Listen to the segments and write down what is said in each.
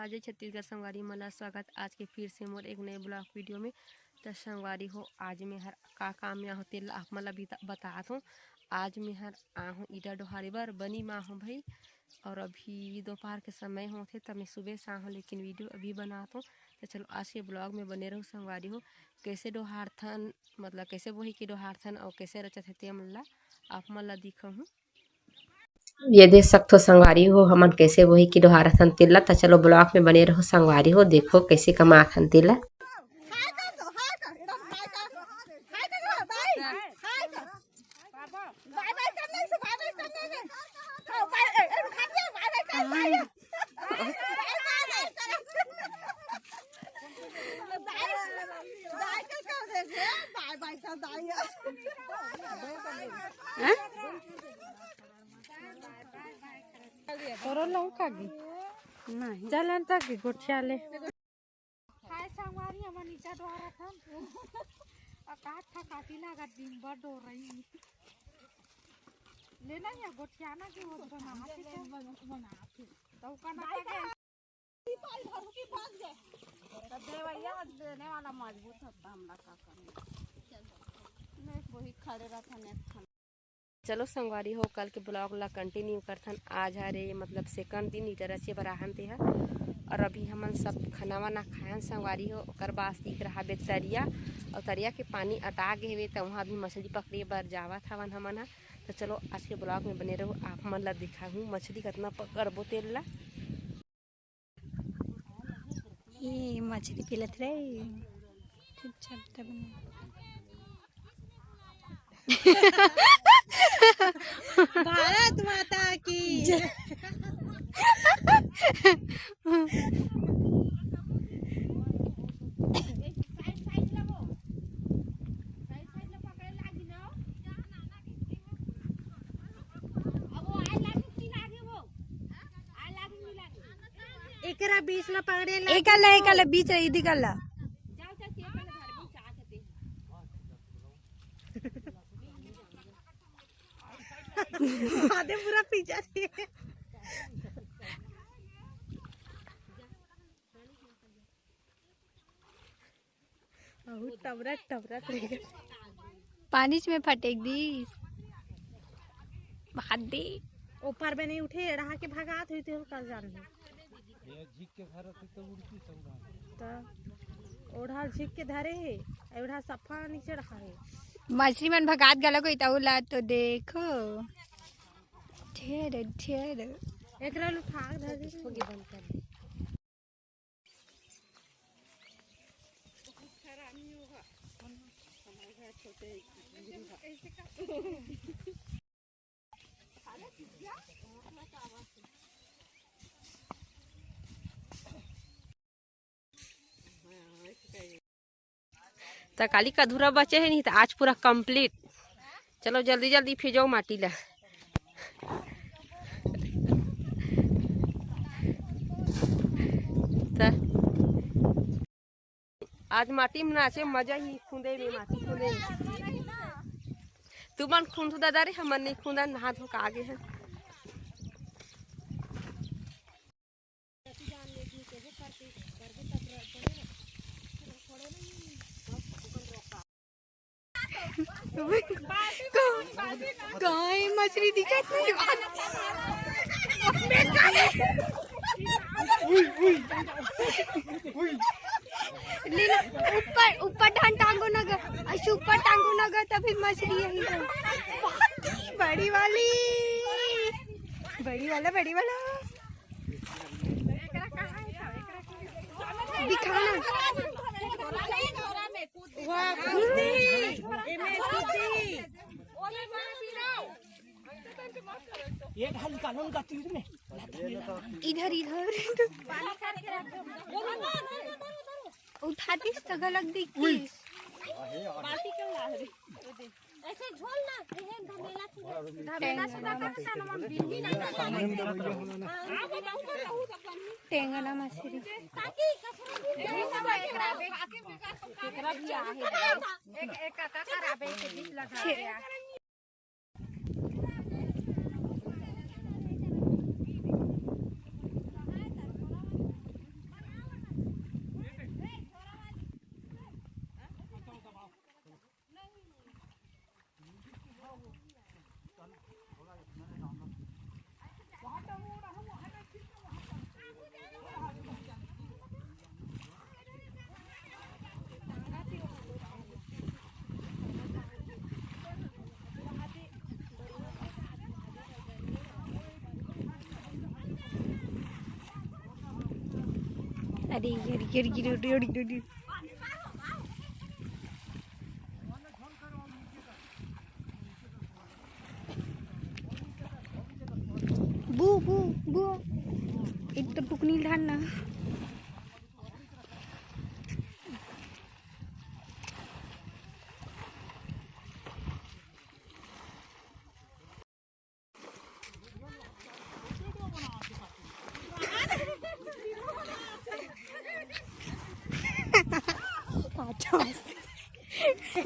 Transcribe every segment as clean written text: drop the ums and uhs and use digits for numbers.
जोहार जय छत्तीसगढ़ संगवारी मला स्वागत आज के फिर से मोर एक नए ब्लॉग वीडियो में। तो संगवारी हो आज मैं हर का काम में हो तेल आप मला बतात हूँ। आज मैं हर आहूँ ईटा डोहारे बर बनी माँ हूँ भाई। और अभी दोपहर के समय होते तब मैं सुबह से हूँ लेकिन वीडियो अभी बनाता हूँ। तो चलो आज के ब्लॉग में बने रहो संगवारी हो। कैसे डोहार थन मतलब कैसे वही की डोहार थन और कैसे रचत है ते मला आप मला दिखा हूँ। ये देख सकते हो संगवारी हो हमन कैसे वही की डोहारथन तिल्ला। तो चलो ब्लॉग में बने रहो संगवारी हो, देखो कैसे कमाथन तिल्ला। नहीं चलन तक गोठियाले हाय संगवारी हमन नीचा डोहरा था अकाट था काटी लगा दिन भर डो रही लेना या गोठियाना की वो बनाते थे तो कना के पाल भर की भाग गए तो देवैया देने वाला मजबूत होता हमरा का करना नहीं वही खड़े रहता ने। चलो संगवारी हो कल के ब्लॉग ला कंटिन्यू करथन। आज हरे मतलब सेकंड दिन ईटर अच्छे बराहन ते और अभी हमन सब खाना वाना खायन संगवारी हो। ओकर बाद दिख रहा बे तरिया और तरिया के पानी अटा गए हुए तो वहाँ भी मछली पकड़े बर जावत हवन हमन हा। तो चलो आज के ब्लॉग में बने रहो आप मन ला दिखाऊँ मछली कितना पकड़बो तेल ला। ये मछली पिलत रहे भारत माता की एकरा बीच ला पकड़े ला एकला बीच रही दिखला आधे पूरा पीछा थी टबरत पानी में फटेक दी भाग दी ऊपर में नहीं उठे रहा के भगात हुई थी कल जान ये झीक के धरे तो उड़ती तो ओढ़ा झीक के धरे है ओढ़ा सफा नीचे रखा है मछली मन भगात गला कोई तौला तो देखो ढेर ढेर एकरा उठा धर होगी बंद कर दे तो काली का अधूरा बचे है नहीं तो आज पूरा कंप्लीट। चलो जल्दी जल्दी फिजाओ माटी ला। तो आज माटी में नाचे मजा ही खूंदे में माटी खूंदे तू मन खूंद दादा रे हमन नहीं खूंदा नहा धो के आगे है। गाय मछली दिखत नहीं ऊपर ऊपर टांगो न ऐसे ऊपर टांगो न तभी मछली यही बड़ी वाली बड़ी वाला दिखाना इधर उठाती तो गलत दिखती ऐसे झोल ना धमेला से टेंगना मछली अरे अरे बू बू बू एक तो टुकनी ढान ना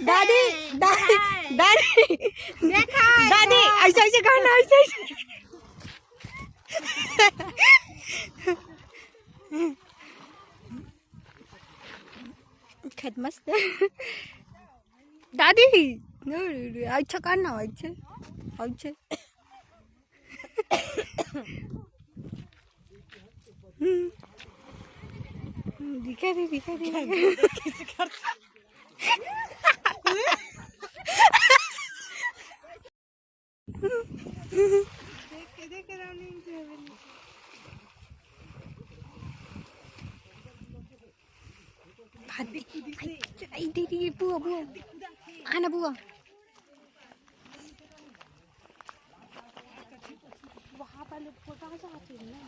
दादी दादी दादी दादी ऐसे ऐसे करना ऐसे ऐसे खत मस्त दादी अच्छा करना ऐसे ऐसे दिखा दे बुआ बुआ आना बुआ वहाँ पर फोटो आ जाती है ना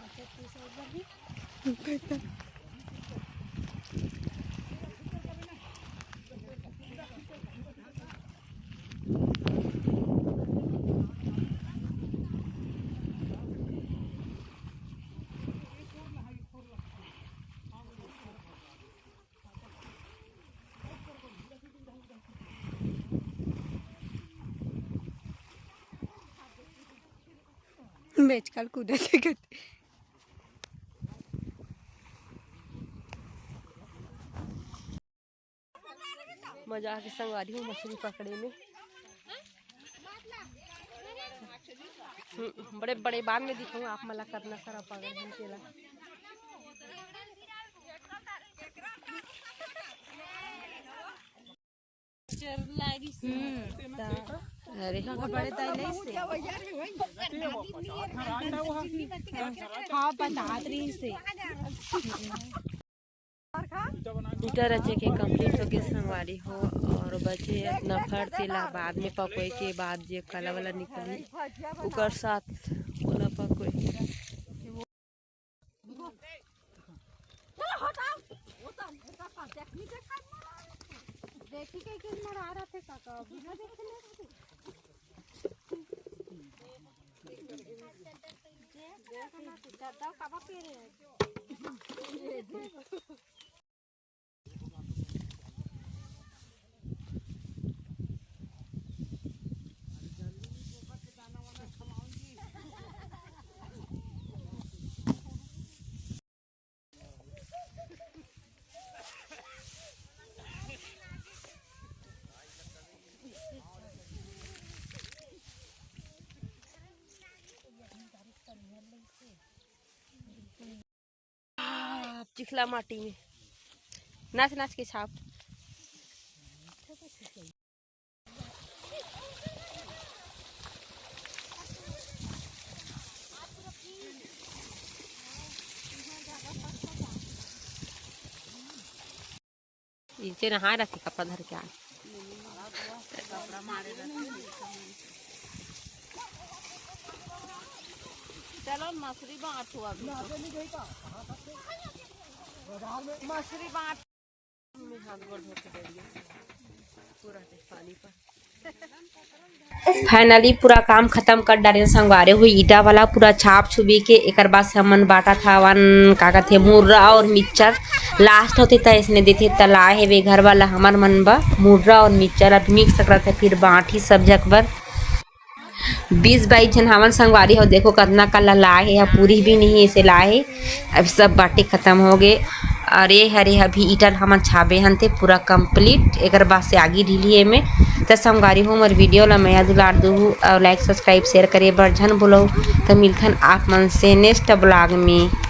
मैच कल कूदा से करते मजा आके संगवारी हूँ मछली पकड़े में। बड़े बड़े बाद में दिखाऊंगा आप मला करना सारा पकड़ हम केला। अरे बड़े ताइले से हाँ बता रही से ईटा रचे के कंप्लीट होके संगवारी हो और बचे अपना फर तेला बाद में पकोए के बाद जे काला वाला निकली उकर साथ ओला पकोए। देखी के किस मर आ रहा थे काका बिना देखे देखना दादा काबा पेरे चिखला माटी में नाच नाच के छाप नीचे नहा रखे कपड़ा धर के आए चलो मछली बाँट हुआ मछली बाँट में हाथ गोड़ धो के दे दिया पूरा पानी पर। फाइनली पूरा काम खत्म कर डाले संगवारे हुई ईटा वाला पूरा छाप छुबी के एक बाद हमन बाटा था वन का कहते मुर्रा और मिक्सचर लास्ट होते था इसने देते तला है वे घर वाला हमार मन बा मुर्रा और मिक्सचर अब मिक्स करते फिर बाटी सब जगबर 20-22 जन हवन संगवारी हो देखो कितना कल लाए है पूरी भी नहीं ऐसे लाए अब सब बाटे खत्म हो गए। अरे हरे अभी ईटर हमन छाबे हनते पूरा कंप्लीट एक बाद से आगे ढीलिए में तो संगवारी हो मोर वीडियो ला मैं दुलार दूँ और लाइक सब्सक्राइब शेयर करे बर झन बोलो तो मिलथन आप मन से नेक्स्ट ब्लॉग में।